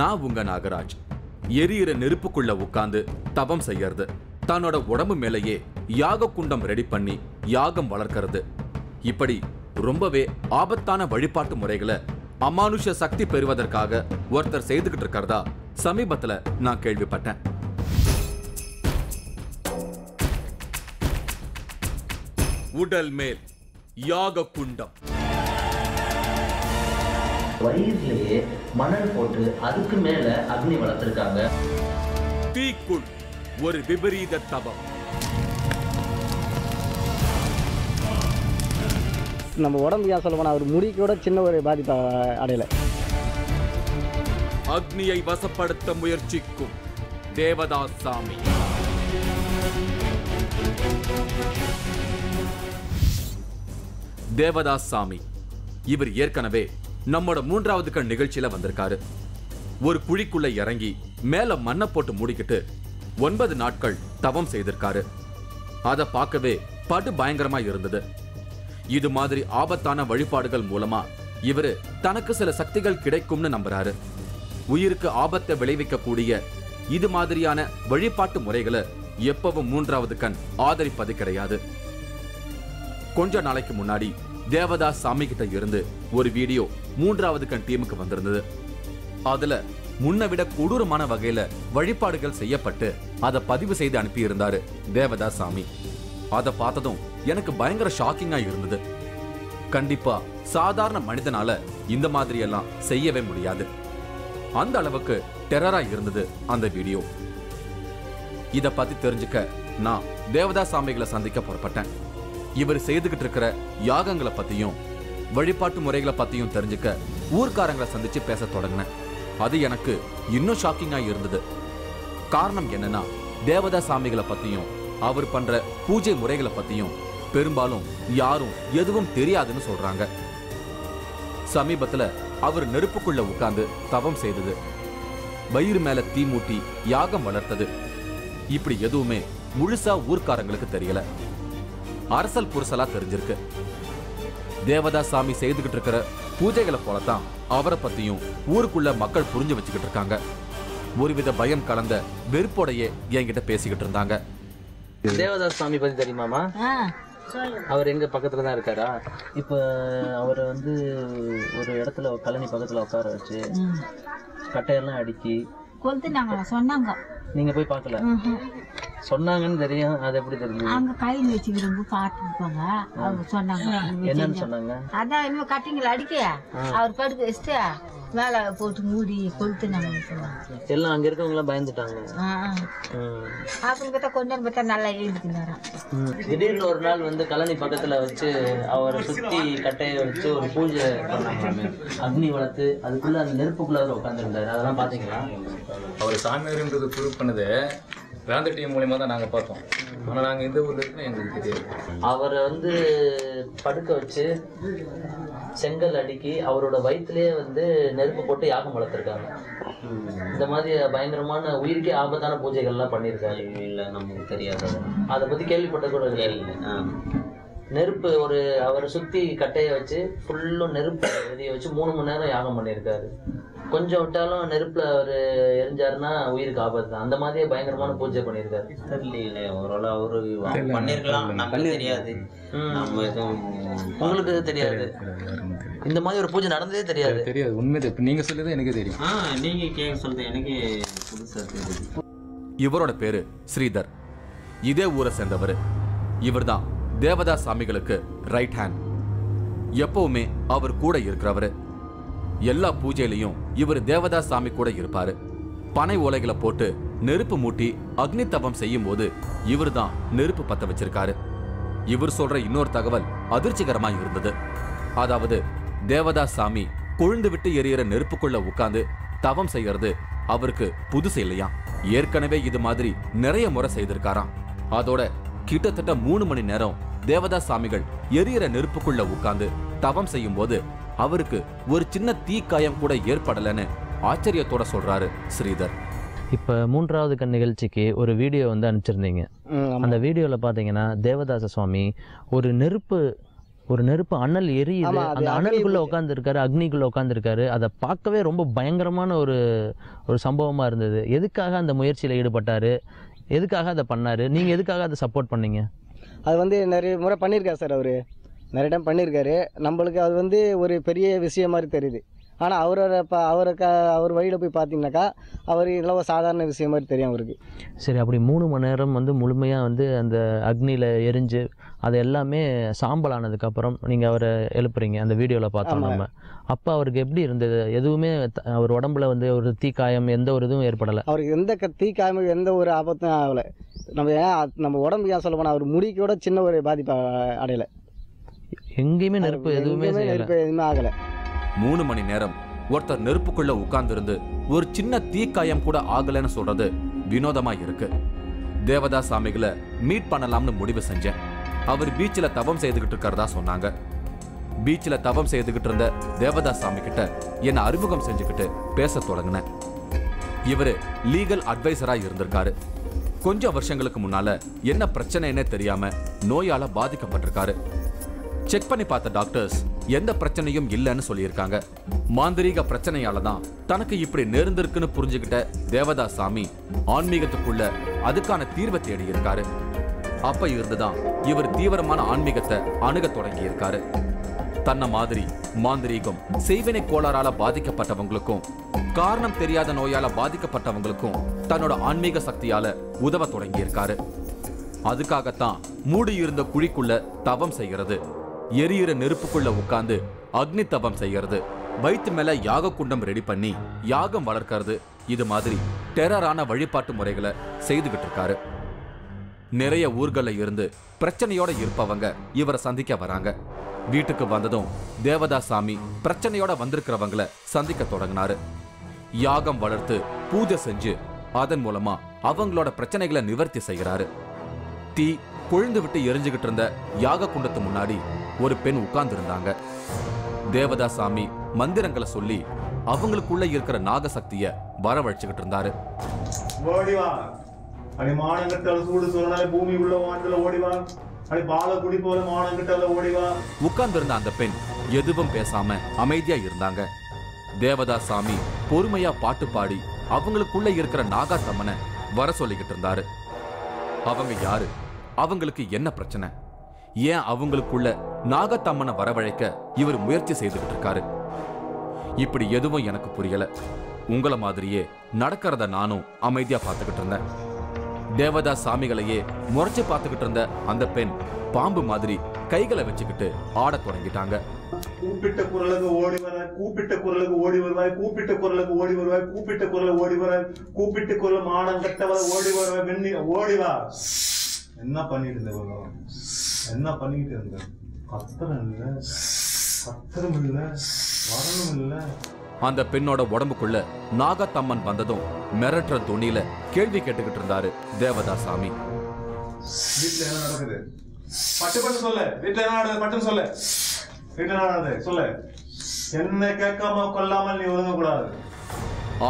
நான் உங்க நாகராஜ். எரியிற நெருப்புக்குள்ள உட்கார்ந்து தவம் செய்யறது, தன்னோட உடம்பு மேலேயே யாக குண்டம் ரெடி பண்ணி யாகம் வளர்க்கறது, இப்படி ரொம்பவே ஆபத்தான வழிபாட்டு முறைகளை அமானுஷ சக்தி பெறுவதற்காக ஒருத்தர் செய்துகிட்டு இருக்கிறதா சமீபத்துல நான் கேள்விப்பட்டேன். உடல் மேல் யாக குண்டம், வயிறுலயே மணல் போட்டு அதுக்கு மேல அக்னி வளர்த்திருக்காங்க. தீக்குள் ஒரு விபரீத தவம். நம்ம உடம்பு ஏன் சொல்ல போனா ஒரு முடிக்கூட சின்ன ஒரு பாதிப்பை அடையல. அக்னியை வசப்படுத்த முயற்சிக்கும் தேவதாஸ் சாமி. தேவதாஸ் சாமி இவர் ஏற்கனவே நம்மோட 3வது கண் நிகழ்ச்சியில வந்திருக்காரு. ஒரு குழிக்குள்ள இறங்கி மேல மண்ணை போட்டு மூடிக்கிட்டு 9 நாட்கள் தவம் செய்திருக்காரு. அதை பார்க்கவே படு பயங்கரமா இருந்தது. இது மாதிரி ஆபத்தான வழிபாடுகள் மூலமா இவரு தனக்கு சில சக்திகள் கிடைக்கும்னு நம்புறாரு. உயிருக்கு ஆபத்தை விளைவிக்கக்கூடிய இது மாதிரியான வழிபாட்டு முறைகளை எப்பவும் 3வது கண் ஆதரிப்பது கிடையாது. கொஞ்ச நாளைக்கு முன்னாடி தேவதாஸ் சாமி கிட்ட இருந்து ஒரு வீடியோ 3வது கண் டீமுக்கு வந்திருந்தது. அதுல முன்ன விட கொடூரமான வகையில வழிபாடுகள் செய்யப்பட்டு அதை பதிவு செய்து அனுப்பி இருந்தாரு தேவதாஸ் சாமி. அதை பார்த்ததும் எனக்கு பயங்கர ஷாக்கிங்கா இருந்தது. கண்டிப்பா சாதாரண மனிதனால இந்த மாதிரி எல்லாம் செய்யவே முடியாது. அந்த அளவுக்கு டெரரா இருந்தது அந்த வீடியோ. இத பத்தி தெரிஞ்சுக்க நான் தேவதாஸ் சாமிகளை சந்திக்க புறப்பட்டேன். இவர் செய்துகிட்டு இருக்கிற யாகங்களை பத்தியும் வழிபாட்டு முறைகளை பத்தியும் தெரிஞ்சுக்க ஊர்க்காரங்களை சந்திச்சு பேச தொடங்கினேன். அது எனக்கு இன்னும் ஷாக்கிங்கா இருந்தது. காரணம் என்னன்னா, தேவதாஸ் சாமிகளை பத்தியும் அவர் பண்ற பூஜை முறைகளை பத்தியும் பெரும்பாலும் யாரும் எதுவும் தெரியாதுன்னு சொல்றாங்க. சமீபத்துல அவர் நெருப்புக்குள்ள உட்கார்ந்து தவம் செய்தது, வயிறு மேல தீ மூட்டி யாகம் வளர்த்தது, இப்படி எதுவுமே முழுசா ஊர்க்காரங்களுக்கு தெரியல. அரசல் புரசலா தெரிஞ்சிருக்கு. தேவதாஸ் சாமி செய்துகிட்டு இருக்கிற பூஜைகளை போலத்தான் அவரை பத்தியும் ஊருக்குள்ள மக்கள் புரிஞ்சு வச்சுக்கிட்டு இருக்காங்க. ஒருவித பயம் கலந்த வெறுப்போடையே என்கிட்ட பேசிக்கிட்டு இருந்தாங்க. தேவதாஸ் சாமி பத்தி தெரியுமாமா? அவர் எங்க பக்கத்துல தான் இருக்காரா? இப்ப அவரை வந்து ஒரு இடத்துல கழனி பக்கத்துல உட்கார வச்சு கட்டையெல்லாம் அடிக்கி கொளுத்துனாங்க சொன்னாங்க. நீங்க போய் பார்க்கல? சொன்னாங்கன்னு தெரியும். அது எப்படி தெரியும்? அங்க கையில் வச்சுக்கிறவங்க பார்த்துருப்பாங்க. அவங்க சொன்னாங்க. என்னன்னு சொன்னாங்க? அதான் இன்னும் கட்டிங்களை அடிக்க அவர் படுக்க வச்சுட்டு மேல போட்டு மூடி கொளுத்துனாங்க சொன்னாங்க. எல்லாம் அங்க இருக்கவங்க எல்லாம் பயந்துட்டாங்க. அப்புறம் பார்த்தா கொஞ்ச நேரம் பார்த்தா நல்லா எழுதிக்கிறாராம். திடீர்னு ஒரு நாள் வந்து கழனி பக்கத்துல வச்சு அவரை சுத்தி கட்டையை வச்சு ஒரு பூஜை பண்ணாங்க. அக்னி வளர்த்து அதுக்குள்ள அந்த நெருப்புக்குள்ள அவர் உட்காந்துருந்தாரு. அதெல்லாம் பாத்தீங்களா? அவர் சாமியார்ன்றது ப்ரூவ் பண்ணது வேந்த டீம் மூலியமா தான் நாங்கள் பார்த்தோம். ஆனால் நாங்கள் இந்த ஊரில் இருக்கோம் எங்களுக்கு தெரியாது. அவரை வந்து படுக்க வச்சு செங்கல் அடுக்கி அவரோட வயிற்றுலேயே வந்து நெருப்பு போட்டு யாகம் வளர்த்துருக்காங்க. இந்த மாதிரி பயங்கரமான உயிருக்கே ஆபத்தான பூஜைகள்லாம் பண்ணியிருக்காரு. இல்லை, நமக்கு தெரியாது. அதை பற்றி கேள்விப்பட்ட கூட இல்லை. நெருப்பு ஒரு அவரை சுற்றி கட்டையை வச்சு ஃபுல்லும் நெருப்பு எரிய வச்சு 3 மணி நேரம் யாகம் பண்ணியிருக்காரு. கொஞ்சம் விட்டாலும் நெருப்புல அவர் எரிஞ்சாருன்னா உயிருக்கு ஆபத்து தான். அந்த மாதிரியே பயங்கரமான பூஜை பண்ணியிருக்காரு. தெரியல, ஓரளவு அவரு பண்ணிருக்கலாம், நமக்கு தெரியாது. உங்களுக்கு தெரியாது? இந்த மாதிரி ஒரு பூஜை நடந்ததே தெரியாது? தெரியாது, உண்மை நீங்க சொல்லுறது எனக்கு தெரியும். நீங்க கேட்க சொல்றது எனக்கு புதுசா தெரியுது. இவரோட பேரு ஸ்ரீதர். இதே ஊரை சேர்ந்தவர். இவர்தான் தேவதாஸ் சாமிகளுக்கு ரைட் ஹேண்ட். எப்பவுமே அவர் கூட இருக்கிறவரு. எல்லா பூஜையிலையும் இவர் தேவதாஸ் சாமி கூட இருப்பாரு. பனை ஓலைகளை போட்டு நெருப்பு மூட்டி அக்னி தவம் செய்யும் போது இவர் தான் நெருப்பு பத்த வச்சிருக்காரு. இவர் சொல்ற இன்னொரு தகவல் அதிர்ச்சிகரமா இருந்தது. அதாவது தேவதாஸ் சாமி கொழுந்து விட்டு எரியிற நெருப்புக்குள்ள உட்கார்ந்து தவம் செய்யறது அவருக்கு புதுசு இல்லையா. ஏற்கனவே இது மாதிரி நிறைய முறை செய்திருக்காராம். அதோட கிட்டத்தட்ட 3 மணி நேரம் தேவதாஸ் சாமிகள் எரியிற நெருப்புக்குள்ள உட்கார்ந்து தவம் செய்யும் போது அவருக்கு ஒரு சின்ன தீக்காயம் கூட ஏற்படலன்னு ஆச்சரியத்தோட சொல்றாரு ஸ்ரீதர். இப்போ 3வது கண் நிகழ்ச்சிக்கு ஒரு வீடியோ வந்து அனுப்பிச்சிருந்தீங்க. அந்த வீடியோவில் பார்த்தீங்கன்னா தேவதாச சுவாமி ஒரு நெருப்பு ஒரு நெருப்பு அனல் எரியுது, ஆமா, அது அந்த அனலுக்குள்ள அக்னி உட்காந்துருக்காரு, அக்னிக்குள்ள உட்காந்துருக்காரு. அதை பார்க்கவே ரொம்ப பயங்கரமான ஒரு சம்பவமா இருந்தது. எதுக்காக அந்த முயற்சியில் ஈடுபட்டாரு, எதுக்காக அதை பண்ணாரு, நீங்க எதுக்காக அதை சப்போர்ட் பண்ணீங்க? அது வந்து நிறைய முறை பண்ணியிருக்காரு சார். அவர் நிறைய டைம் பண்ணியிருக்காரு. நம்மளுக்கு அது வந்து ஒரு பெரிய விஷயம் மாதிரி தெரியுது. ஆனால் அவர் வழியில் போய் பார்த்தீங்கன்னாக்கா அவர் இதெல்லாம் ஒரு சாதாரண விஷயம் மாதிரி தெரியும் அவருக்கு. சரி, அப்படி 3 மணி நேரம் வந்து முழுமையாக வந்து அந்த அக்னியில் எரிஞ்சு அது எல்லாமே சாம்பல் ஆனதுக்கப்புறம் நீங்கள் அவரை எழுப்புறீங்க, அந்த வீடியோவில் பார்த்தோம் நம்ம. அப்போ அவருக்கு எப்படி இருந்தது? எதுவுமே அவர் உடம்புல வந்து ஒரு தீக்காயம் எந்த ஒரு இதுவும் ஏற்படலை? அவருக்கு எந்த தீக்காயமும் எந்த ஒரு ஆபத்தும் ஆகலை. நம்ம உடம்புக்கு ஏன் சொல்ல போனால் அவர் முடிக்கு கூட சின்ன ஒரு பாதிப்பு அடையலை. எங்கேயுமே நெருப்பு எதுவுமே ஆகலை. 3 மணி நேரம் ஒருத்தர் நெருப்புக்குள்ள உட்கார்ந்திருந்து ஒரு சின்ன தீக்காயம் கூட ஆகலைன்னு சொல்றது வினோதமா இருக்கு. தேவதாஸ் சாமிகளை மீட் பண்ணலாம்னு முடிவு செஞ்சேன். அவர் பீச்சில் தவம் செய்துகிட்டு இருக்கிறதா சொன்னாங்க. பீச்சில் தவம் செய்துகிட்டு இருந்த தேவதாஸ் சாமி கிட்ட என்னை அறிமுகம் செஞ்சுக்கிட்டு பேச தொடங்கினேன். இவரு லீகல் அட்வைசரா இருந்திருக்காரு. கொஞ்சம் வருஷங்களுக்கு முன்னால என்ன பிரச்சனைன்னே தெரியாம நோயால பாதிக்கப்பட்டிருக்காரு. செக் பண்ணி பார்த்த டாக்டர்ஸ் எந்த பிரச்சனையும் இல்லைன்னு சொல்லியிருக்காங்க. மாந்திரீக பிரச்சனையால தான் தனக்கு இப்படி நேர்ந்திருக்குன்னு புரிஞ்சுக்கிட்ட தேவதாஸ் சாமி ஆன்மீகத்துக்குள்ள அதுக்கான தீர்வை தேடி இருக்காரு. அப்ப இருந்துதான் இவர் தீவிரமான ஆன்மீகத்தை அணுக தொடங்கி இருக்காரு. தன்னை மாதிரி மாந்திரீகம், செய்வினை கோளாறால பாதிக்கப்பட்டவங்களுக்கும் காரணம் தெரியாத நோயால பாதிக்கப்பட்டவங்களுக்கும் தன்னோட ஆன்மீக சக்தியால உதவ தொடங்கி இருக்காரு. அதுக்காகத்தான் மூடி இருந்த குழிக்குள்ள தவம் செய்யறது, எரியிற நெருப்புக்குள்ள உட்கார்ந்து அக்னி தவம் செய்யறது, வயிற்று மேல யாக குண்டம் ரெடி பண்ணி யாகம் வளர்க்கறது, இது மாதிரி டெரரான வழிபாட்டு முறைகளை செய்துகிட்டு இருக்காரு. நிறைய ஊர்கள்ல இருந்து பிரச்சனையோட இருப்பவங்க இவரை சந்திக்க வராங்க. வீட்டுக்கு வந்ததும் தேவதாஸ் சாமி பிரச்சனையோட வந்திருக்கிறவங்களை சந்திக்க தொடங்கினாரு. யாகம் வளர்த்து பூஜை செஞ்சு அதன் மூலமா அவங்களோட பிரச்சனைகளை நிவர்த்தி செய்கிறாரு. தீ கொழுந்து விட்டு எரிஞ்சுகிட்டு இருந்த யாக குண்டத்து முன்னாடி ஒரு பெண் உட்கார்ந்து இருந்தாங்க. தேவதாஸ் சாமி மந்திரங்களை சொல்லி அவங்களுக்குள்ள இருக்கிற நாகசக்திய வரவழைச்சுக்கிட்டு இருந்தாரு. உட்கார்ந்து இருந்த அந்த பெண் எதுவும் பேசாம அமைதியா இருந்தாங்க. தேவதாஸ் சாமி பொறுமையா பாட்டு பாடி அவங்களுக்குள்ள இருக்கிற நாகாத்தம்மனை வர சொல்லிக்கிட்டு இருந்தாரு. அவங்க யாரு, அவங்களுக்கு என்ன பிரச்சனை, ஏன் அவங்களுக்குள்ள நாகத்தம்மனை வரவழைக்க இவர் முயற்சி செய்துகிட்டு இருக்காரு, இப்படி எதுவும் எனக்கு புரியல. உங்களை மாதிரியே நடக்கிறத நானும் அமைதியா பார்த்துக்கிட்டு இருந்தேன். தேவதாஸ் சாமிகளையே முறைச்சு பார்த்துக்கிட்டு இருந்த அந்த பெண் பாம்பு மாதிரி கைகளை வச்சுக்கிட்டு ஆட தொடங்கிட்டாங்க. கூப்பிட்ட குரலுக்கு ஓடி வர, கூப்பிட்ட குரலுக்கு ஓடி வருவாய், கூப்பிட்ட குரலுக்கு ஓடி வருவாய், கூப்பிட்ட குரல ஓடி வர, கூப்பிட்ட குரல் மானம் கட்டவர ஓடி வருவாய், வெண்ணி ஓடிவா. என்ன பண்ணிட்டு இருந்த, என்ன பண்ணிட்டு இருந்த, கத்தரம் இல்ல, கத்தரம் இல்ல, வரணும் இல்ல. அந்த பெண்ணோட உடம்புக்குள்ள நாகத்தம்மன் வந்ததும் மிரட்டுற துணியில கேள்வி கேட்டுக்கிட்டு இருந்தாரு தேவதாஸ் சாமி. வீட்டுல என்ன நடக்குது பட்டு பட்டு சொல்லு, வீட்டுல என்ன நடக்குது பட்டு சொல்லு, வீட்டுல என்ன நடக்குது சொல்லு, என்ன கேட்காம கொல்லாமல் நீ ஒழுங்க கூடாது.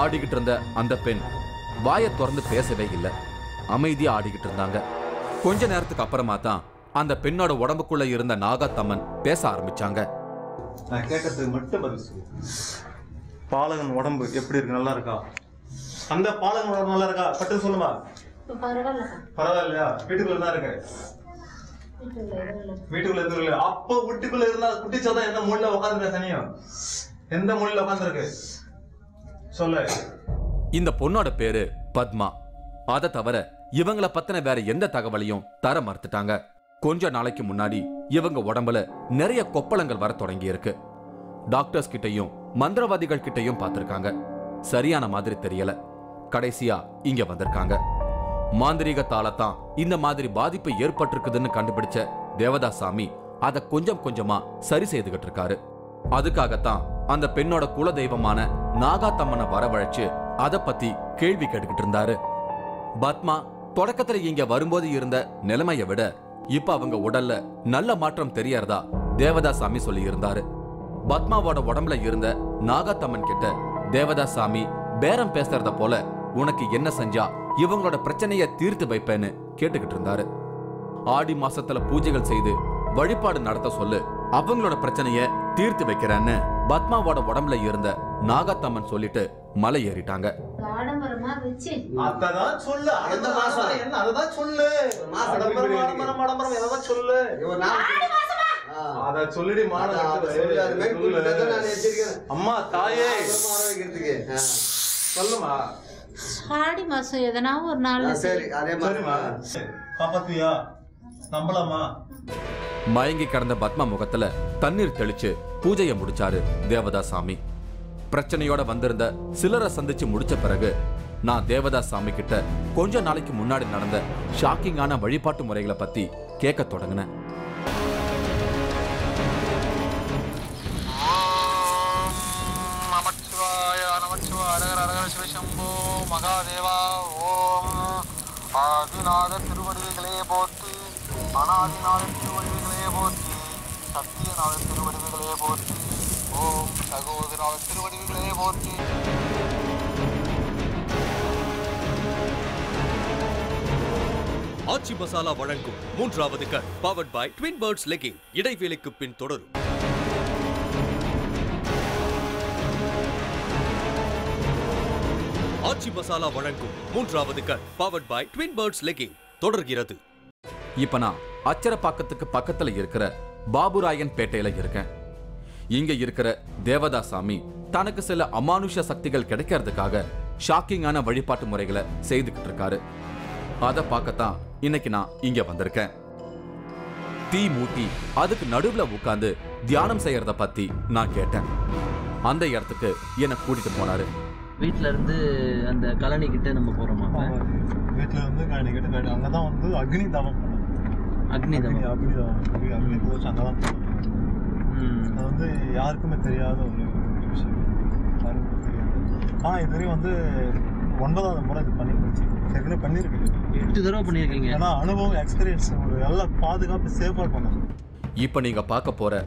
ஆடிக்கிட்டு இருந்த அந்த பெண் வாயை திறந்து பேசவே இல்லை, அமைதியா ஆடிக்கிட்டு இருந்தாங்க. கொஞ்ச நேரத்துக்கு அப்புறமா தான் அந்த பெண்ணோட உடம்புக்குள்ள இருந்த நாகத்தம்மன் பேச ஆரம்பிச்சாங்க. நான் கேட்கறதுக்கு மட்டும் பதில் சொல்லு. பாலகன் உடம்பு எப்படி இருக்கு, நல்லா இருக்கா? அந்த பாலகன் உடம்பு நல்லா இருக்கா பட்டு சொல்லுமா. பரவாயில்லையா? வீட்டுக்குள்ள தான் இருக்கு, வீட்டுக்குள்ள எதுவும் இல்லை. அப்ப வீட்டுக்குள்ள இருந்தா குட்டிச்சாதான் எந்த மூலையில உட்காந்து சனியும், எந்த மூலையில உட்காந்து இருக்கு சொல்ல. இந்த பொண்ணோட பேரு பத்மா. அதை தவிர இவங்களை பத்தின வேற எந்த தகவலையும் தர மறுத்துட்டாங்க. கொஞ்ச நாளைக்கு முன்னாடி இவங்க உடம்புல நிறைய கொப்பளங்கள் வர தொடங்கி இருக்கு. டாக்டர்ஸ் கிட்டையும் மந்திரவாதிகள் கிட்டையும் பார்த்திருக்காங்க, சரியான மாதிரி தெரியல. கடைசியா இங்க வந்திருக்காங்க. மாந்திரீகத்தாலதான் இந்த மாதிரி பாதிப்பு ஏற்பட்டிருக்குதுன்னு கண்டுபிடிச்ச தேவதாஸ் சாமி அதை கொஞ்சம் கொஞ்சமா சரி செய்துகிட்டு இருக்காரு. அதுக்காகத்தான் அந்த பெண்ணோட குலதெய்வமான நாகாத்தம்மனை வரவழைச்சு அதை பத்தி கேள்வி கேட்டுக்கிட்டு இருந்தாரு. பத்மா தொடக்கத்துல இங்க வரும்போது இருந்த நிலைமையை விட இப்ப அவங்க உடல்ல நல்ல மாற்றம் தெரியறதா தேவதாஸ் சாமி சொல்லி இருந்தாரு. பத்மாவோட உடம்புல இருந்த நாகாத்தம்மன் கிட்ட தேவதாஸ் சாமி பேரம் பேசுறத போல உனக்கு என்ன செஞ்சா இவங்களோட பிரச்சனைய தீர்த்து வைப்பேன்னு கேட்டுக்கிட்டு இருந்தாரு. ஆடி மாசத்துல பூஜைகள் செய்து வழிபாடு நடத்த சொல்லு அவங்களோட பிரச்சனைய தீர்த்து வைக்கிறேன்னு பத்மாவோட உடம்புல இருந்த நாகத்தம்மன் சொல்லிட்டு மலை ஏறிட்டாங்க. ஆடம்பரமா வச்சு அததான் சொல்லு. அடுத்த மாசம் என்ன அததான் சொல்லு. ஆடம்பரம் எததான் சொல்லு. அத சொல்லிடி அம்மா தாயே சொல்லுமா. ஆடி மாசம் எதனா ஒரு நாள். சரி சரிமா காப்பாத்துவியா நம்பலாமா? மயங்கி கிடந்த பத்மா முகத்துல தண்ணீர் தெளிச்சு பூஜையை முடிச்சாரு தேவதாஸ் சாமி. பிரச்சனையோட வந்திருந்த சிலரை சந்திச்சு முடிச்ச பிறகு நான் தேவதாஸ் சாமி கிட்ட கொஞ்ச நாளைக்கு முன்னாடி நடந்த ஷாக்கிங்கான வழிபாட்டு முறைகளை பத்தி கேட்க தொடங்கினேன். மகாதேவா ஓம் ஆதிநாத திருவடிகளே போற்றி, அனாதிநாத திருவடிகளே போற்றி, சத்தியநாத திருவடிகளே போற்றி, ஓம் சகோதரநாத திருவடிகளே போற்றி. ஆச்சி மசாலா வழங்கும் 3வது cut powered by Twin Birds legging. இடைவேளைக்கு பின் தொடரும். ஆச்சி மசாலா வழங்கும் 3வது cut powered by Twin Birds legging தொடர்கிறது. இப்ப நான் அச்சரப்பாக்கத்துக்கு பக்கத்துல இருக்கிற பாபுராயன் பேட்டையில இருக்கேன். இங்க இருக்கிற தேவதாஸ் சாமி தனக்கு சில அமானுஷ சக்திகள் கிடைக்கிறதுக்காக ஷாக்கிங்கான வழிபாட்டு முறைகளை செய்துகிட்டு இருக்காரு. அதை பார்க்கத்தான் இன்னைக்கு நான் இங்க வந்திருக்கேன். தீ மூட்டி அதுக்கு நடுவுல உட்கார்ந்து தியானம் செய்யறத பத்தி நான் கேட்டேன். அந்த இடத்துக்கு என்ன கூட்டிட்டு போனாரு. வீட்ல இருந்து அந்த கழனி கிட்ட நம்ம போறோமா? வீட்டுல இருந்து கழனி கிட்ட அங்கதான் வந்து அக்னி தவம். அக்னி தவம் அக்னி போச்சு அங்கதான். அது வந்து யாருக்குமே தெரியாத ஒரு விஷயம். இதுவரையும் வந்து 9வது முறை இது பண்ணிருச்சு. ஏற்கனவே பண்ணிருக்கு. 8 தடவை பண்ணிருக்கீங்க. ஏன்னா அனுபவம் எக்ஸ்பீரியன்ஸ் ஒரு எல்லா பாதுகாப்பு சேஃபா பண்ணணும். இப்ப நீங்க பார்க்க போற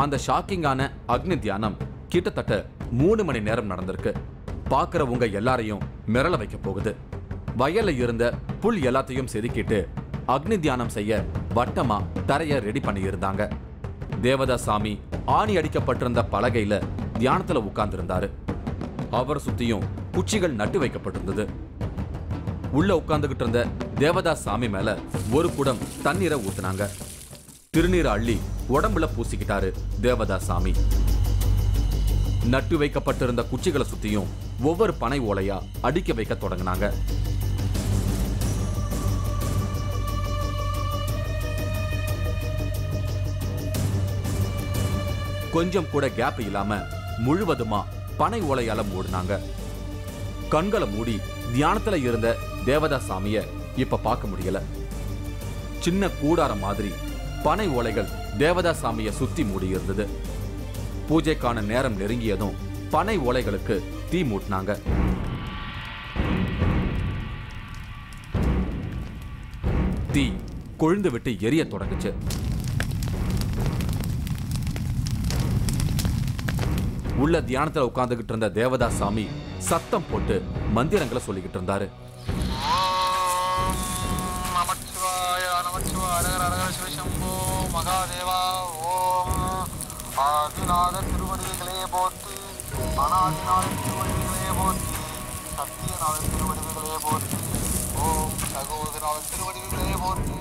அந்த ஷாக்கிங்கான அக்னி தியானம் கிட்டத்தட்ட 3 மணி நேரம் நடந்திருக்கு. பார்க்கிறவங்க எல்லாரையும் மிரள வைக்க போகுது. வயல்ல இருந்த புல் எல்லாத்தையும் செதுக்கிட்டு அக்னி தியானம் செய்ய வட்டமா தரைய ரெடி பண்ணி இருந்தாங்க. தேவதாஸ் சாமி ஆணி அடிக்கப்பட்டிருந்த பலகையில தியானத்துல உட்கார்ந்து இருந்தாரு. அவர் சுத்தியும் குச்சிகள் நட்டு வைக்கப்பட்டிருந்தது. உள்ள உட்கார்ந்துகிட்டு இருந்த தேவதாஸ் சாமி மேல ஒரு குடம் தண்ணீரை ஊத்துனாங்க. திருநீரை அள்ளி உடம்புல பூசிக்கிட்டாரு தேவதாஸ் சாமி. நட்டு வைக்கப்பட்டிருந்த குச்சிகளை சுத்தியும் ஒவ்வொரு பனை ஓலையா அடிக்க வைக்க தொடங்கினாங்க. கொஞ்சம் கூட கேப் இல்லாம முழுவதுமா பனை ஓலையால மூடினாங்க. கண்களை மூடி தியானத்துல இருந்த தேவதாஸ் சாமிய இப்ப பார்க்க முடியல. சின்ன கூடாரம் மாதிரி பனை ஓலைகள் தேவதாஸ் சாமிய சுத்தி மூடி இருந்தது. பூஜைக்கான நேரம் நெருங்கியதும் பனை ஓலைகளுக்கு தீ மூட்டினாங்க. தீ கொழுந்து விட்டு எரிய தொடங்குச்சு. உள்ள தியானத்துல உட்கார்ந்துகிட்டு இருந்த தேவதாஸ் சாமி சத்தம் போட்டு மந்திரங்களை சொல்லிக்கிட்டு இருந்தாரு. மகாதேவா ஓம் ஆதிநாத திருவடிகளே போற்றி, அனாதிநாத திருவடிகளே போற்றி, சத்தியநாத திருவடிகளே போற்றி, ஓம் சகோதரநாத திருவடிகளே போற்றி.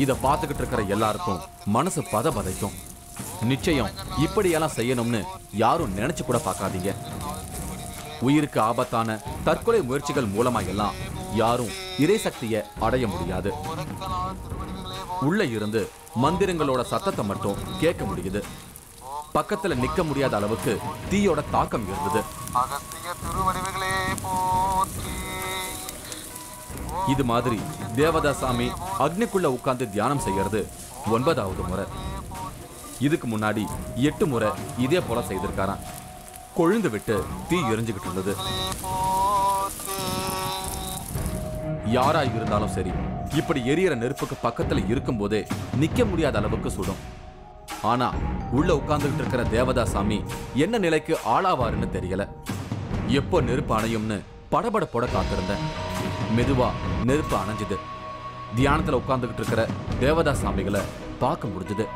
இத பார்த்துக்கிட்டு இருக்கிற எல்லாருக்கும் மனசு பதைக்கும். நிச்சயம் இப்படியெல்லாம் செய்யணும்னு யாரும் நினைச்சு கூட பார்க்காதீங்க. உயிருக்கு ஆபத்தான தற்கொலை முயற்சிகள் மூலமா எல்லாம் யாரும் இறைசக்தியை அடைய முடியாது. உள்ள இருந்து மந்திரங்களோட சத்தத்தை மட்டும் கேட்க முடியுது. பக்கத்துல நிக்க முடியாத அளவுக்கு தீயோட தாக்கம் இருந்தது. இது மாதிரி தேவதாஸ் சாமி அக்னிக்குள்ள உட்கார்ந்து தியானம் செய்யறது 9வது முறை. இதுக்கு முன்னாடி 8 முறை இதே போல செய்திருக்காராம். கொழுந்து விட்டு தீ எரிஞ்சுகிட்டு இருந்தது. யாரா இருந்தாலும் சரி, இப்படி எரியற நெருப்புக்கு பக்கத்துல இருக்கும் போதே நிக்க முடியாத அளவுக்கு சுடும். ஆனா உள்ள உட்கார்ந்துகிட்டு இருக்கிற தேவதாஸ் சாமி என்ன நிலைக்கு ஆளாவாருன்னு தெரியல. எப்போ நெருப்பு அணையும்னு படபடப்போட காத்திருந்தேன். மெதுவா நெருப்பு அணைஞ்சுது. தியானத்துல உட்கார்ந்துகிட்டு இருக்கிற தேவதாஸ் சாமிகளை பார்க்க முடிஞ்சது.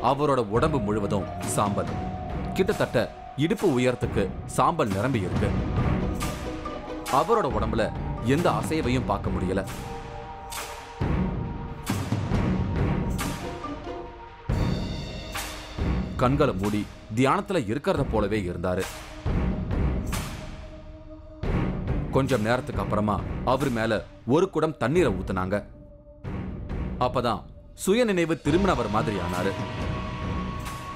அவரோட உடம்பு முழுவதும் சாம்பல். கிட்டத்தட்ட இடுப்பு உயரத்துக்கு சாம்பல் நிரம்பி இருக்கு. அவரோட உடம்புல எந்த அசைவையும் பார்க்க முடியல. கண்களை மூடி தியானத்துல இருக்கிறத போலவே இருந்தாரு. கொஞ்சம் நேரத்துக்கு அப்புறமா அவர் மேல ஒரு குடம் தண்ணீரை ஊத்துனாங்க. அப்பதான் சுய நினைவு திரும்பினவர் மாதிரி ஆனாரு.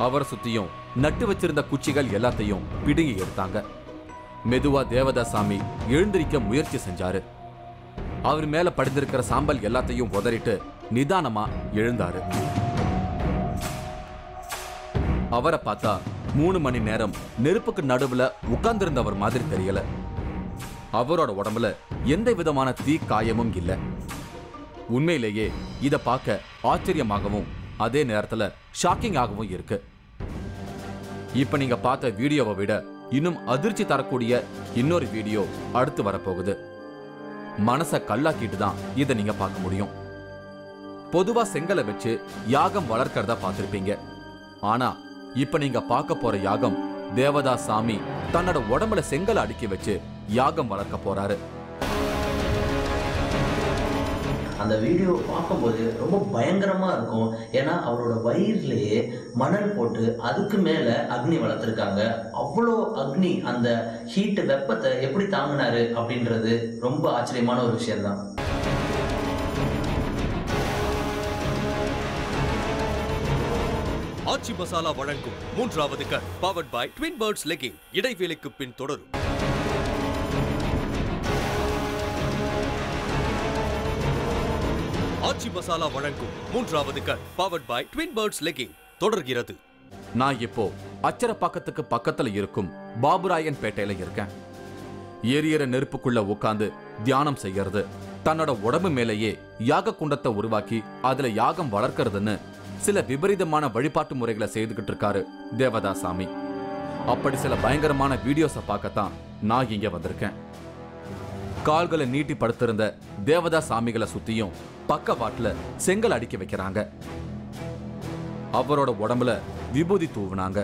அவரை சுத்தியும் நட்டு வச்சிருந்த குச்சிகள் எல்லாத்தையும் பிடுங்கி எடுத்தாங்க. மெதுவா தேவதாசாமி எழுந்திருக்க முயற்சி செஞ்சாரு. அவர் மேல படிந்திருக்கிற சாம்பல் எல்லாத்தையும் உதறிட்டு நிதானமா எழுந்தாரு. அவரை பார்த்தா 3 மணி நேரம் நெருப்புக்கு நடுவுல உட்கார்ந்திருந்தவர் மாதிரி தெரியல. அவரோட உடம்புல எந்த விதமான தீ காயமும் இல்ல. உண்மையிலேயே இத பார்க்க ஆச்சரியமாகவும் அதே நேரத்துல ஷாக்கிங்காகவும் இருக்கு. இப்ப நீங்க பார்த்த வீடியோவை விட இன்னும் அதிர்ச்சி தரக்கூடிய இன்னொரு வீடியோ அடுத்து வரப்போகுது. மனச கல்லாக்கிட்டு தான் இதை நீங்க பார்க்க முடியும். பொதுவா செங்கலை வச்சு யாகம் வளர்க்கறதா பார்த்திருப்பீங்க. ஆனா இப்ப நீங்க பார்க்க போற யாகம் தேவதாசாமி தன்னோட உடம்புல செங்கலை அடுக்கி வச்சு யாகம் வளர்க்க போறாரு. அந்த வீடியோ பார்க்கும்போது ரொம்ப பயங்கரமா இருக்கும். ஏன்னா அவரோட வயிறுலயே மணல் போட்டு அதுக்கு மேல அக்னி வளர்த்துருக்காங்க. அவ்வளோ அக்னி, அந்த ஹீட் வெப்பத்தை எப்படி தாங்கினாரு அப்படின்றது ரொம்ப ஆச்சரியமான ஒரு விஷயம்தான். ஆச்சி மசாலா வழங்கும் 3வது கண் powered by Twin Birds legging. இடைவேளைக்கு பின் தொடரும். ஆச்சி மசாலா வழங்கும் 3வது கண் powered by Twin Birds legging தொடர்கிறது. நான் இப்போ அச்சரப்பாக்கத்துக்கு பக்கத்துல இருக்கும் பாபுராயன் பேட்டையில இருக்கேன். எரியற நெருப்புக்குள்ள உட்கார்ந்து தியானம் செய்யறது, தன்னோட உடம்பு மேலேயே யாக குண்டத்தை உருவாக்கி அதுல யாகம் வளர்க்கறதுன்னு சில விபரீதமான வழிபாட்டு முறைகளை செய்துகிட்டு இருக்காரு தேவதாசாமி. அப்படி சில பயங்கரமான வீடியோஸை பார்க்கத்தான் நான் இங்க வந்திருக்கேன். கால்களை நீட்டி படுத்திருந்த தேவதாசாமிகளை சுத்தியும் பக்கவாட்டுல செங்கல் அடிக்க வைக்கிறாங்க. அவரோட உடம்புல விபூதி தூவுனாங்க.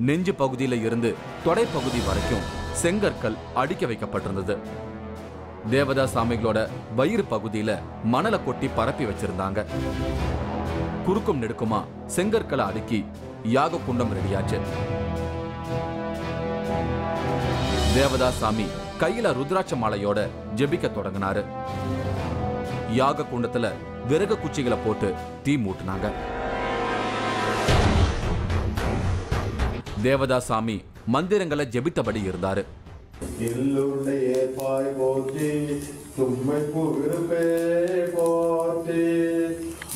நெஞ்சு பகுதியில இருந்து தொடை பகுதி வரைக்கும் செங்கற்கள் அடிக்க வைக்கப்பட்டிருந்தது. தேவதாசாமிகளோட வயிறு பகுதியில மணலை கொட்டி பரப்பி வச்சிருந்தாங்க. குறுக்கும் நெடுக்குமா செங்கற்களை அடுக்கி யாக குண்டம் ரெடியாச்சு. தேவதாசாமி கையில ருத்ராட்ச மாலையோட ஜெபிக்க தொடங்கினாரு. யாக குண்டத்துல விறகு குச்சிகளை போட்டு தீ மூட்டினாங்க. தேவதாசாமி மந்திரங்களை ஜெபித்தபடி இருந்தாரு.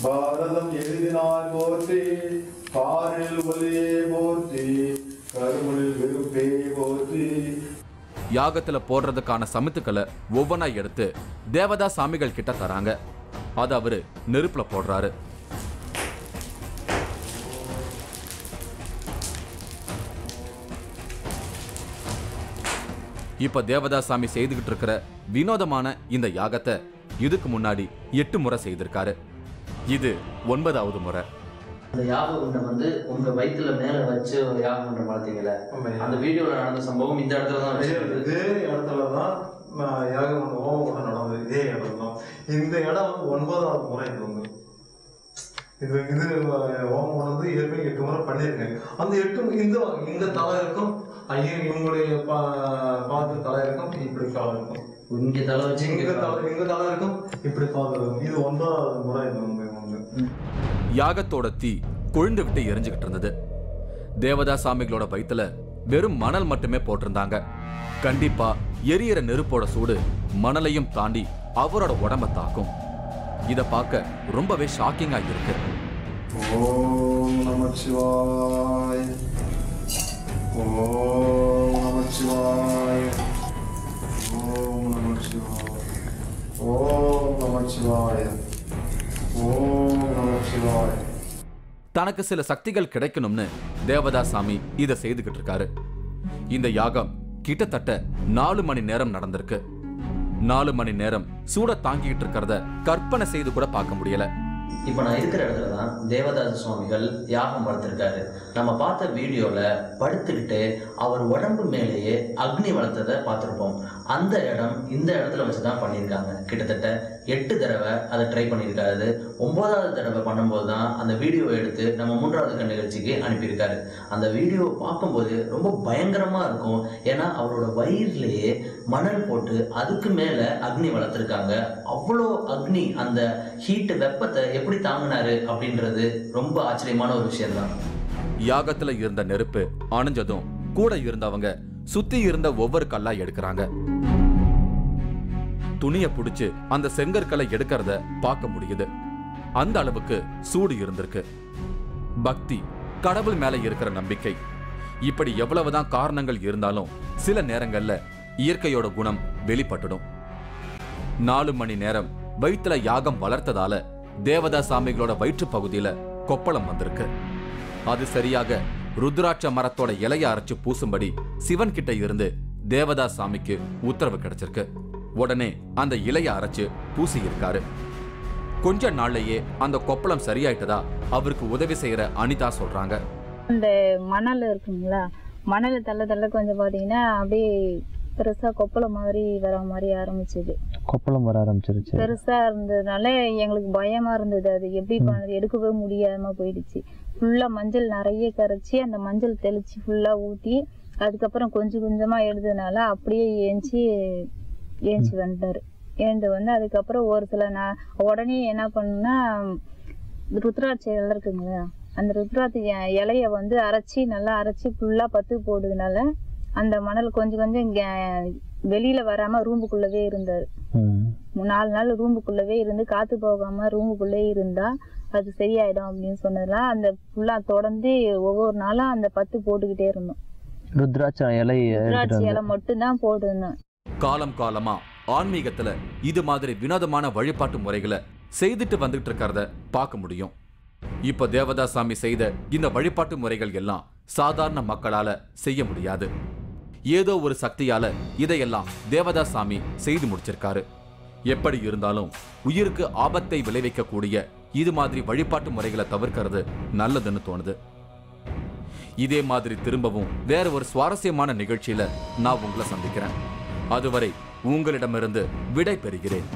பாரதம் எழுதினார் போற்றி, பாரில் ஒளியே போற்றி, கருமுளில் விருப்பே போற்றி. யாகத்துல போடுறதுக்கான சமித்துக்களை ஒவ்வொன்னா எடுத்து தேவதாசாமிகள் கிட்ட தராங்க. அது அவரு நெருப்புல போடுறாரு. இப்ப தேவதாசாமி செய்துகிட்டு இருக்கிற வினோதமான இந்த யாகத்தை இதுக்கு முன்னாடி 8 முறை செய்திருக்காரு. இது 9வது முறை. அந்த யாக குண்டம் வந்து உங்க வயிற்றுல மேல வச்சு யாக குண்டம் வளர்த்தீங்கல்ல, அந்த வீடியோல நடந்த சம்பவம் இந்த இடத்துல தான் இதே இடத்துல தான் யாக குண்டம் ஹோம குண்டம் நடந்தது. இதே இடம் தான். இந்த இடம் வந்து 9வது முறை. இது வந்து இது ஹோமம் குண்டம் வந்து ஏற்கனவே 8 முறை பண்ணியிருக்கேன். அந்த 8 இந்த தலை இருக்கும், ஐயா இவங்களுடைய பாத்து தலை இருக்கும், இப்படி காலம் இருக்கும். இங்க தலை வச்சு இங்க தலை இருக்கும், இப்படி காலம் இருக்கும். இது 9வது முறை. இது வந்து யாகத்தோட தீ கொழுந்து விட்டு எரிஞ்சுகிட்டு இருந்தது. தேவதாசாமிகளோட வயித்துல வெறும் மணல் மட்டுமே போட்டிருந்தாங்க. கண்டிப்பா எரியற நெருப்போட சூடு மணலையும் தாண்டி அவரோட உடம்ப தாக்கும். இத பார்க்க ரொம்பவே ஷாக்கிங்கா இருக்கு. ஓம் நமச்சிவாய, ஓம் நமச்சிவாய, ஓம் நமச்சிவாய, ஓம் நமச்சிவாய, ஓம் நமச்சிவாய. தனக்கு சில சக்திகள் கிடைக்கணும்னு தேவதாசாமி இதை செய்துகிட்டு இருக்காரு. இந்த யாகம் கிட்டத்தட்ட 4 மணி நேரம் நடந்திருக்கு. 4 மணி நேரம் சூட தாங்கிட்டு இருக்கிறத கற்பனை செய்து கூட பார்க்க முடியல. இப்போ நான் இருக்கிற இடத்துல தான் தேவதாச சுவாமிகள் யாகம் வளர்த்துருக்காரு. நம்ம பார்த்த வீடியோவில் படுத்துக்கிட்டு அவர் உடம்பு மேலேயே அக்னி வளர்த்ததை பார்த்துருப்போம். அந்த இடம் இந்த இடத்துல வச்சு தான் பண்ணியிருக்காங்க. கிட்டத்தட்ட 8 தடவை அதை ட்ரை பண்ணியிருக்காரு. 9வது தடவை பண்ணும்போது தான் அந்த வீடியோவை எடுத்து நம்ம 3வது கண் நிகழ்ச்சிக்கு அனுப்பியிருக்காரு. அந்த வீடியோவை பார்க்கும்போது ரொம்ப பயங்கரமாக இருக்கும். ஏன்னா அவரோட வயிறுலேயே மணல் போட்டு அதுக்கு மேலே அக்னி வளர்த்துருக்காங்க. அவ்வளோ அக்னி, அந்த ஹீட்டு வெப்பத்தை எப்படி தாங்கினாரு அப்படின்றது ரொம்ப ஆச்சரியமான ஒரு விஷயம்தான். யாகத்துல இருந்த நெருப்பு அணைஞ்சதும் கூட இருந்தவங்க சுத்தி இருந்த ஒவ்வொரு கல்லா எடுக்கிறாங்க. துணிய புடிச்சு அந்த செங்கற்களை எடுக்கிறத பார்க்க முடியுது. அந்த அளவுக்கு சூடு இருந்திருக்கு. பக்தி, கடவுள் மேல இருக்கிற நம்பிக்கை, இப்படி எவ்வளவுதான் காரணங்கள் இருந்தாலும் சில நேரங்கள்ல இயற்கையோட குணம் வெளிப்பட்டுடும். 4 மணி நேரம் வயிற்றுல யாகம் வளர்த்ததால தேவதா சாமிகளோட வயிற்று பகுதியில கொப்பளம் வந்திருக்கு. அது சரியாக ருத்ராட்ச மரத்தோட இலைய அரைச்சு பூசும்படி சிவன் கிட்ட இருந்து தேவதா சாமிக்கு உத்தரவு கிடைச்சிருக்கு. உடனே அந்த இலைய அரைச்சு பூசி இருக்காரு. கொஞ்ச நாள்லயே அந்த கொப்பளம் சரியாயிட்டதா அவருக்கு உதவி செய்யற அனிதா சொல்றாங்க. அந்த மணல் இருக்குங்களா, மணல் தள்ள கொஞ்சம் பாத்தீங்கன்னா அப்படியே பெருசா கொப்பளம் மாதிரி வர மாதிரி ஆரம்பிச்சது. கொப்பளம் வர ஆரம்பிச்சிருச்சு. பெருசா இருந்ததுனால எங்களுக்கு பயமா இருந்தது. அது எப்படி பண்ணது, எடுக்கவே முடியாம போயிடுச்சு. ஃபுல்லா மஞ்சள் நிறைய கரைச்சி அந்த மஞ்சள் தெளிச்சு ஃபுல்லா ஊத்தி அதுக்கப்புறம் கொஞ்சம் கொஞ்சமா எடுத்ததுனால அப்படியே ஏஞ்சி வந்துட்டாரு. ஏந்து வந்து அதுக்கப்புறம் ஒரு சில உடனே என்ன பண்ணுன்னா ருத்ராட்சை இலை இருக்குங்களா, அந்த ருத்ராட்சை இலைய வந்து அரைச்சி நல்லா அரைச்சி ஃபுல்லா பத்து போடுறதுனால அந்த மணல் கொஞ்சம் கொஞ்சம் வெளியில வராம ரூமுக்குள்ளவே இருந்தாரு. 4 நாள் ரூமுக்குள்ளவே இருந்து காத்து போகாம ரூமுக்குள்ளே இருந்தா அது சரியாயிடும் அப்படின்னு சொன்னதுலாம் அந்த ஃபுல்லா தொடர்ந்து ஒவ்வொரு நாளும் அந்த 10 போட்டுக்கிட்டே இருந்தோம். ருத்ராட்சை இலை மட்டும்தான் போட்டுருந்தோம். காலம் காலமா ஆன்மீகத்துல இது மாதிரி வினோதமான வழிபாட்டு முறைகளை செய்துட்டு வந்துட்டு இருக்கிறத பார்க்க முடியும். இப்ப தேவதாசாமி செய்த இந்த வழிபாட்டு முறைகள் எல்லாம் சாதாரண மக்களால செய்ய முடியாது. ஏதோ ஒரு சக்தியால இதையெல்லாம் தேவதாசாமி செய்து முடிச்சிருக்காரு. எப்படி இருந்தாலும் உயிருக்கு ஆபத்தை விளைவிக்கக்கூடிய இது மாதிரி வழிபாட்டு முறைகளை தவிர்க்கிறது நல்லதுன்னு தோணுது. இதே மாதிரி திரும்பவும் வேற ஒரு சுவாரஸ்யமான நிகழ்ச்சியில நான் உங்களை சந்திக்கிறேன். அதுவரை உங்களிடமிருந்து விடை பெறுகிறேன்.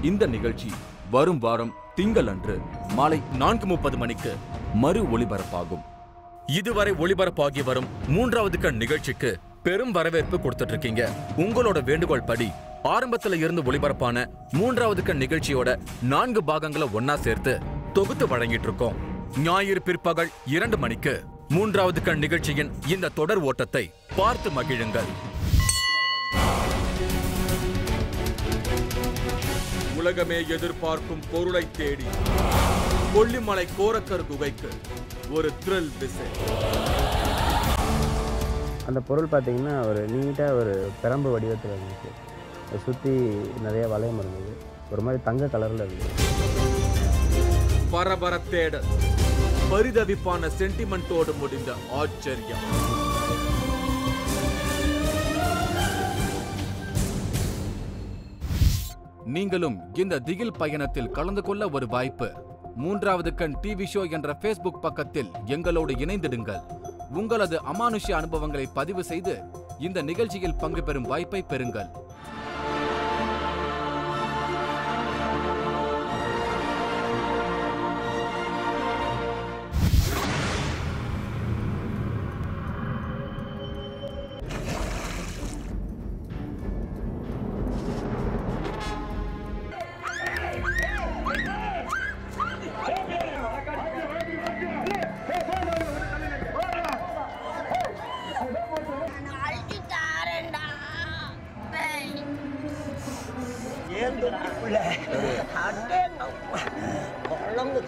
இந்த நிகழ்ச்சி வரும் வாரம் திங்கள் அன்று மாலை 4:30 மணிக்கு மறு ஒளிபரப்பாகும். இதுவரை ஒளிபரப்பாகி வரும் 3வது கண் நிகழ்ச்சிக்கு பெரும் வரவேற்பு கொடுத்துட்டு இருக்கீங்க. உங்களோட வேண்டுகோள் படி ஆரம்பத்துல இருந்து ஒளிபரப்பான 3வது கண் நிகழ்ச்சியோட 4 பாகங்களை ஒன்னா சேர்த்து தொகுத்து வழங்கிட்டு இருக்கோம். ஞாயிறு பிற்பகல் 2 மணிக்கு 3வது கண் நிகழ்ச்சியின் இந்த தொடர் ஓட்டத்தை பார்த்து மகிழுங்கள். உலகமே எதிர்பார்க்கும் பொருளை தேடி கொல்லிமலை கோரக்கர் குகைக்கு ஒரு த்ரில் விசிட். அந்த பொருள் பார்த்தீங்கன்னா ஒரு நீட்டாக ஒரு பிரம்பு வடிவத்தில் இருந்துச்சு. அதை சுற்றி நிறைய வளையம் இருந்தது. ஒரு மாதிரி தங்க கலரில் இருந்தது. பரபர தேடல், பரிதவிப்பான சென்டிமெண்டோடு முடிந்த ஆச்சரியம். நீங்களும் இந்த திகில் பயணத்தில் கலந்து கொள்ள ஒரு வாய்ப்பு. 3வது கண் டிவி ஷோ என்ற ஃபேஸ்புக் பக்கத்தில் எங்களோடு இணைந்திடுங்கள். உங்களது அமானுஷ்ய அனுபவங்களை பதிவு செய்து இந்த நிகழ்ச்சியில் பங்கு பெறும் வாய்ப்பை பெறுங்கள். ஏன் குழம்பு